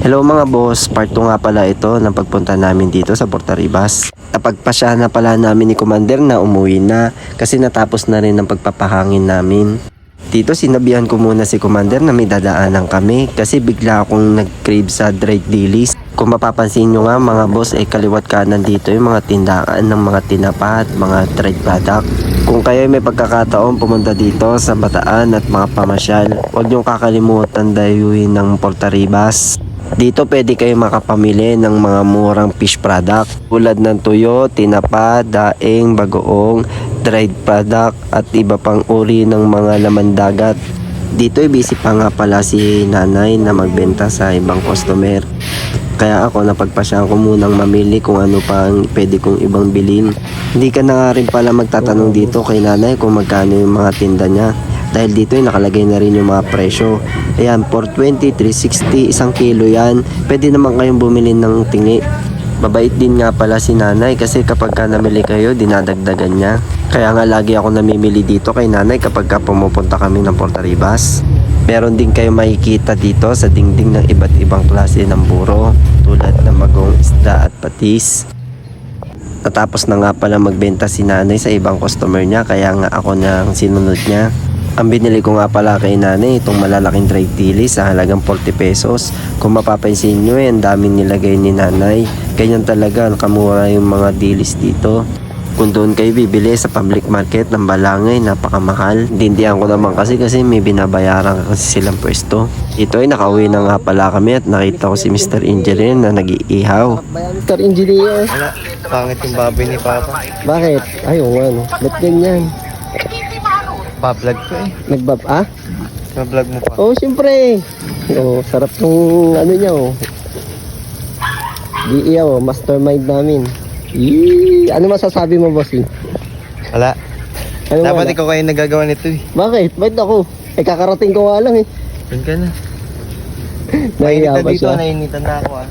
Hello mga boss, part 2 nga pala ito ng pagpunta namin dito sa Portaribas. Napagpasya na pala namin ni Commander na umuwi na kasi natapos na rin ang pagpapahangin namin. Dito sinabihan ko muna si Commander na may dadaanan kami kasi bigla akong nag-crave sa dried dilis. Kung mapapansin nyo nga mga boss ay kaliwat kanan dito yung mga tindahan ng mga tinapa at mga dried product. Kung kayo may pagkakataon pumunta dito sa Bataan at mga pamasyal, huwag nyo kakalimutan dayuhin ng Portaribas. Dito pwede kayo makapamili ng mga murang fish product tulad ng tuyo, tinapa, daing, bagoong, dried product at iba pang uri ng mga laman dagat. Dito busy pa nga pala si nanay na magbenta sa ibang customer. Kaya ako napagpasyahan ko munang mamili kung ano pa ang pwede kong ibang bilhin. Hindi ka na nga rin pala magtatanong dito kay nanay kung magkano yung mga tinda niya. Dahil dito ay nakalagay na rin yung mga presyo. Ayan, 420, 360, isang kilo yan. Pwede naman kayong bumili ng tingi. Mabait din nga pala si nanay kasi kapag ka namili kayo, dinadagdagan niya. Kaya nga lagi ako namimili dito kay nanay kapag ka pumupunta kami ng Portaribas. Meron din kayo makikita dito sa dingding ng iba't ibang klase ng buro tulad ng magong isda at patis. Natapos na nga pala magbenta si nanay sa ibang customer niya kaya nga ako na ang sinunod niya. Ang binili ko nga pala kay nanay itong malalaking dried dilis sa halagang 40 pesos. Kung mapapansin nyo ang daming nilagay ni nanay. Ganyan talaga kamura yung mga dilis dito. Kung doon kayo bibili sa public market ng Balangay, napakamahal. Dindihan ko naman kasi may binabayaran kasi silang pwesto. Ito ay nakauwi na nga pala kami at nakita ko si Mr. Engineer na nag-iihaw. Mr. Engineer. Wala, pangit yung baboy ni Papa. Bakit? Ayaw ano. Ba't ganyan? Pa-vlog ko eh. Nag-vlog Ma-vlog mo pa. Oh, siyempre. Oh, sarap ng ano niya oh. Di iya oh, mastermind namin. Yee! Ano masasabi mo, bossing? Wala. Ano Dapat wala? ikaw kayo nagagawa nito eh. Bakit? Bakit ako? Eh, kakarating ko nga lang eh. Doon ka na. Nahiya Nainita pa dito, siya. nainitan na ako ah.